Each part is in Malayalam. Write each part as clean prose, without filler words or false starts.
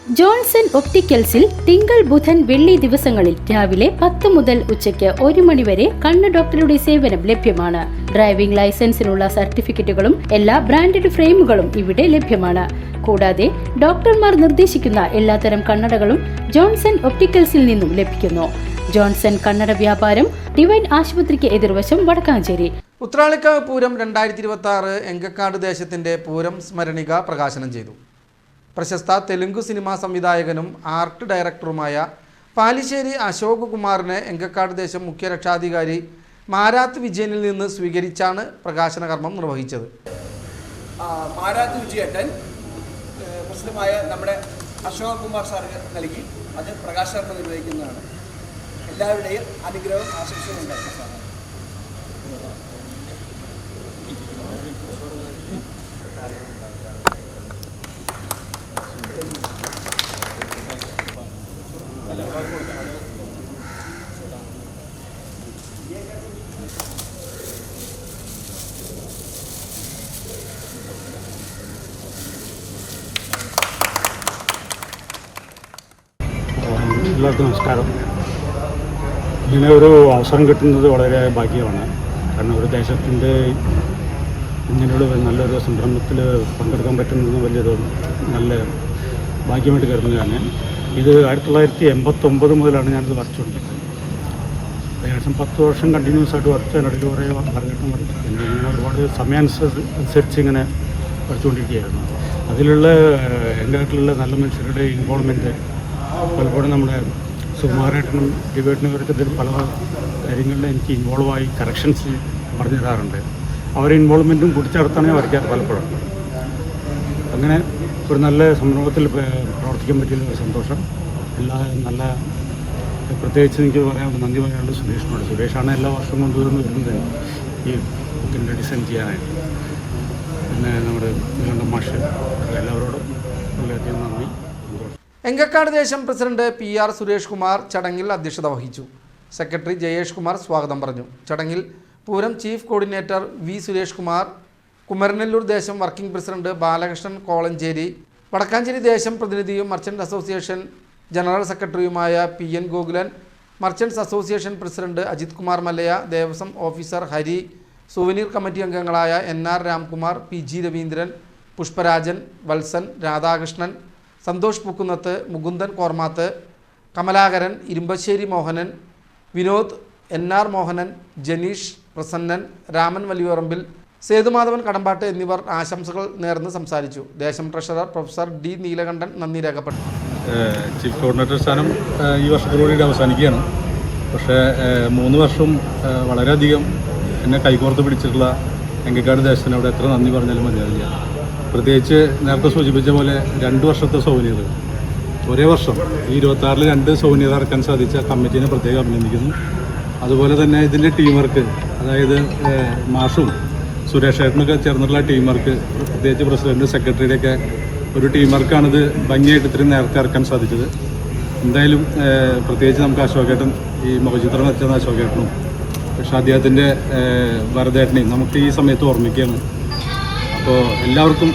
ജോൺസൺ ഒപ്റ്റിക്കൽസിൽ തിങ്കൾ ബുധൻ വെള്ളി ദിവസങ്ങളിൽ രാവിലെ 10 മുതൽ ഉച്ചയ്ക്ക് 1 മണി വരെ കണ്ണ് ഡോക്ടറുടെ സേവനം ലഭ്യമാണ്. ഡ്രൈവിംഗ് ലൈസൻസിനുള്ള സർട്ടിഫിക്കറ്റുകളും എല്ലാ ബ്രാൻഡഡ് ഫ്രെയിമുകളും ഇവിടെ ലഭ്യമാണ്. കൂടാതെ ഡോക്ടർമാർ നിർദ്ദേശിക്കുന്ന എല്ലാത്തരം കണ്ണടകളും ജോൺസൺ ഒപ്റ്റിക്കൽസിൽ നിന്നും ലഭിക്കുന്നു. ജോൺസൺ കണ്ണട വ്യാപാരം ഡിവൈൻ ആശുപത്രിക്ക് എതിർവശം വടക്കാഞ്ചേരി. ഉത്രാളിക്കാവ് പൂരം 2026 എങ്കക്കാട് ദേശത്തിന്റെ പൂരം സ്മരണിക പ്രകാശനം ചെയ്തു. പ്രശസ്ത തെലുങ്ക് സിനിമാ സംവിധായകനും ആർട്ട് ഡയറക്ടറുമായ പാലിശ്ശേരി അശോക് കുമാറിനെ എങ്കക്കാട് ദേശം മുഖ്യ രക്ഷാധികാരി മാരാത്ത് വിജയനിൽ നിന്ന് സ്വീകരിച്ചാണ് പ്രകാശന കർമ്മം നിർവഹിച്ചത്. മാരാത്ത് വിജയേട്ടൻ മുസ്ലിമായ നമ്മുടെ അശോക് കുമാർ സാറിന് നൽകി അത് പ്രകാശനം നിർവഹിക്കുന്നതാണ്. എല്ലാവരുടെയും അനുഗ്രഹവും ആശംസയും ഉണ്ടായിരുന്നു സാർ. എല്ലാവർക്കും നമസ്കാരം. ഇങ്ങനെ ഒരു അവസരം കിട്ടുന്നത് വളരെ ഭാഗ്യമാണ്. കാരണം ഒരു ദേശത്തിൻ്റെ ഇങ്ങനെയുള്ള നല്ലൊരു സംരംഭത്തിൽ പങ്കെടുക്കാൻ പറ്റുന്നത് വലിയൊരു നല്ല ഭാഗ്യമായിട്ട് കരുതുന്നതാണ്. ഇത് 1989 മുതലാണ് ഞാനിത് വരച്ചുകൊണ്ടിരിക്കുന്നത്. ഏകദേശം 10 വർഷം കണ്ടിന്യൂസ് ആയിട്ട് വരച്ച് അതിനിടയ്ക്ക് കുറേ ഭരതനാട്യം വരച്ചു. പിന്നെ ഇങ്ങനെ ഒരുപാട് സമയാനുസരിച്ച് ഇങ്ങനെ വരച്ചുകൊണ്ടിരിക്കുകയായിരുന്നു. അതിലുള്ള എൻ്റെ നാട്ടിലുള്ള നല്ല മനുഷ്യരുടെ ഇൻവോൾവ്മെൻറ്റ് പലപ്പോഴും നമ്മുടെ സുകുമാരേട്ടനും ഡിബേറ്റിനും ഇവർക്കതിൽ പല കാര്യങ്ങളിൽ എനിക്ക് ഇൻവോൾവായി കറക്ഷൻസ് പറഞ്ഞു തരാറുണ്ട്. അവരെ ഇൻവോൾവ്മെൻറ്റും കൂട്ടിച്ചേർത്താണ് ഞാൻ വരയ്ക്കാറ് പലപ്പോഴും. അങ്ങനെ ഒരു നല്ല സംരംഭത്തിൽ പ്രവർത്തിക്കാൻ പറ്റിയ സന്തോഷം. നല്ല പ്രത്യേകിച്ച് എനിക്ക് പറയാനുള്ളത് നന്ദി പറയാനുള്ളത് സുരേഷിനോട്. സുരേഷാണ് എല്ലാ വർഷവും കൊണ്ടുവന്ന് വരുന്നത് ഈ ബുക്കിൻ്റെ ഡിസൈൻ ചെയ്യാനായിട്ട്. പിന്നെ നമ്മുടെ നീലകണ്ഠൻ മാഷ് എല്ലാവരോടും വളരെയധികം നന്ദി. എങ്കക്കാട് ദേശം പ്രസിഡന്റ് PR സുരേഷ് കുമാർ ചടങ്ങിൽ അധ്യക്ഷത വഹിച്ചു. സെക്രട്ടറി ജയേഷ് കുമാർ സ്വാഗതം പറഞ്ഞു. ചടങ്ങിൽ Pooram chief coordinator V Suresh Kumar, Kumaranellur ദേശം വർക്കിംഗ് പ്രസിഡന്റ് ബാലകൃഷ്ണൻ കോളഞ്ചേരി, വടക്കാഞ്ചേരി ദേശം പ്രതിനിധിയും മർച്ചൻ്റ് അസോസിയേഷൻ ജനറൽ സെക്രട്ടറിയുമായ PN Gokulan, merchants association president Ajith Kumar Mallaya, Devaswom officer Hari, souvenir committee അംഗങ്ങളായ NR Ramkumar, PG Raveendran, Pushparajan, Valsan, Radhakrishnan, Santhosh Pookkunnath, Mukundan Kormath, Kamalakaran, Irumbassery Mohanan, Vinod, NR Mohanan, Janeesh, Prasannan, Raman Valiyarambil, Sethumadhavan Kadambatt എന്നിവർ ആശംസകൾ നേർന്ന് സംസാരിച്ചു. ദേശം ട്രഷറർ പ്രൊഫസർ D നീലകണ്ഠൻ നന്ദി രേഖപ്പെട്ടു. ചീഫ് കോർഡിനേറ്റർ സ്ഥാനം ഈ വർഷത്തോടുകൂടി അവസാനിക്കുകയാണ്. പക്ഷേ 3 വർഷം വളരെയധികം എന്നെ കൈകോർത്ത് പിടിച്ചിട്ടുള്ള എങ്കക്കാട് ദേശത്തിനോട് എത്ര നന്ദി പറഞ്ഞാലും മതിയാവില്ല. പ്രത്യേകിച്ച് നേരത്തെ സൂചിപ്പിച്ച പോലെ 2 വർഷത്തെ സൗകര്യങ്ങൾ ഒരേ വർഷം ഈ 26-ൽ 2 സൗകര്യം ഇറക്കാൻ സാധിച്ച കമ്മിറ്റീനെ പ്രത്യേകം അഭിനന്ദിക്കുന്നു. അതുപോലെ തന്നെ ഇതിൻ്റെ ടീം വർക്ക്, അതായത് മാഷും സുരേഷ് ഏട്ടനൊക്കെ ചേർന്നിട്ടുള്ള ടീം വർക്ക്, പ്രത്യേകിച്ച് പ്രസിഡന്റ് സെക്രട്ടറിയുടെയൊക്കെ ഒരു ടീം വർക്കാണിത് ഭംഗിയായിട്ട് ഇത്രയും നേരത്തെ ഇറക്കാൻ സാധിച്ചത്. എന്തായാലും പ്രത്യേകിച്ച് നമുക്ക് അശോകേട്ടൻ, ഈ മുഖചിത്രം വെച്ചത് അശോകേട്ടനും, പക്ഷേ അദ്ദേഹത്തിൻ്റെ ഭരതേട്ടനെയും നമുക്ക് ഈ സമയത്ത് ഓർമ്മിക്കുകയാണ്. അപ്പോൾ എല്ലാവർക്കും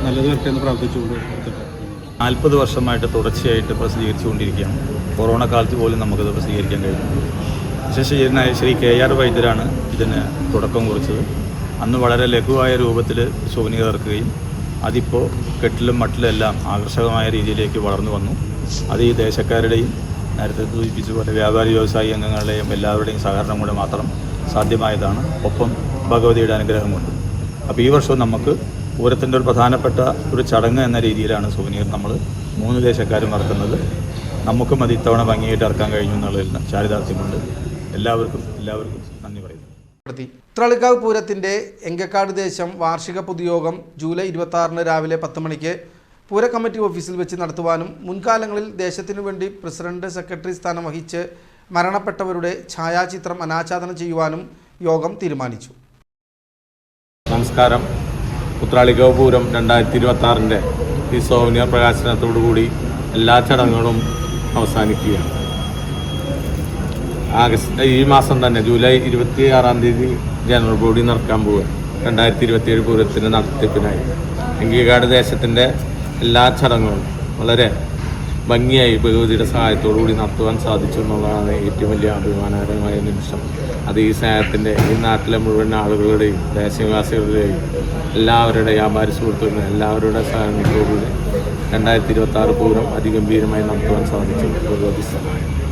നല്ലത് വരട്ടെ എന്ന് പ്രാർത്ഥിച്ചുകൊണ്ട് 40 വർഷമായിട്ട് തുടർച്ചയായിട്ട് പ്രസിദ്ധീകരിച്ചുകൊണ്ടിരിക്കുകയാണ്. കൊറോണ കാലത്ത് പോലും നമുക്കത് പ്രസിദ്ധീകരിക്കാൻ കഴിഞ്ഞു. വിശേഷീയനായ ശ്രീ KR വൈദ്യരാണ് ഇതിന് തുടക്കം കുറിച്ചത്. അന്ന് വളരെ ലഘുവായ രൂപത്തിൽ സോവനീർ ഇറക്കുകയും അതിപ്പോൾ കെട്ടിലും മട്ടിലും എല്ലാം ആകർഷകമായ രീതിയിലേക്ക് വളർന്നു വന്നു. അത് ഈ ദേശക്കാരുടെയും നേരത്തെ സൂചിപ്പിച്ച പോലെ വ്യാപാരി വ്യവസായി അംഗങ്ങളുടെയും എല്ലാവരുടെയും സഹകരണം കൊണ്ട് മാത്രം സാധ്യമായതാണ്. ഒപ്പം ഭഗവതിയുടെ അനുഗ്രഹമുണ്ട്. അപ്പോൾ ഈ വർഷവും നമുക്ക് പൂരത്തിൻ്റെ ഒരു പ്രധാനപ്പെട്ട ഒരു ചടങ്ങ് എന്ന രീതിയിലാണ് സുവനീർ നമ്മൾ 3 ദേശക്കാരും ഇറക്കുന്നത്. നമുക്കും അത് ഇത്തവണ ഭംഗിയായിട്ട് ഇറക്കാൻ കഴിഞ്ഞു എന്നുള്ളതിൽ ചാരിതാർത്ഥ്യമുണ്ട്. എല്ലാവർക്കും നന്ദി പറയുന്നു. ഉത്രാളിക്കാവ് പൂരത്തിൻ്റെ എങ്കക്കാട് ദേശം വാർഷിക പൊതുയോഗം ജൂലൈ 26-ന് രാവിലെ 10 മണിക്ക് പൂര കമ്മിറ്റി ഓഫീസിൽ വെച്ച് നടത്തുവാനും മുൻകാലങ്ങളിൽ ദേശത്തിനു വേണ്ടി പ്രസിഡന്റ് സെക്രട്ടറി സ്ഥാനം വഹിച്ച് മരണപ്പെട്ടവരുടെ ഛായാചിത്രം അനാച്ഛാദനം ചെയ്യുവാനും യോഗം തീരുമാനിച്ചു. നമസ്കാരം. ഉത്രാളിക്കാവ് പൂരം 2026-ൻ്റെ ഈ സോവനിയർ പ്രകാശനത്തോടുകൂടി എല്ലാ ചടങ്ങുകളും അവസാനിക്കുകയാണ്. ഈ മാസം തന്നെ ജൂലൈ 26-ാം തീയതി ജനറൽ ബോഡി നടക്കാൻ പോവുക. 2027 പൂരത്തിൻ്റെ നടത്തിപ്പിനായി എങ്കക്കാട് ദേശത്തിൻ്റെ എല്ലാ ചടങ്ങുകളും വളരെ ഭംഗിയായി ഭഗവതിയുടെ സഹായത്തോടു കൂടി നടത്തുവാൻ സാധിച്ചു എന്നുള്ളതാണ് ഏറ്റവും വലിയ അഭിമാനകരമായ നിമിഷം. അത് ഈ സ്നേഹത്തിൻ്റെ ഈ നാട്ടിലെ മുഴുവൻ ആളുകളുടെയും ദേശവാസികളുടെയും എല്ലാവരുടെ വ്യാപാരി സുഹൃത്തുക്കളും എല്ലാവരുടെ സഹായത്തോടുകൂടി 2026 പൂരം അതിഗംഭീരമായി നടത്തുവാൻ സാധിച്ചു. ഭഗവതി സഹായം.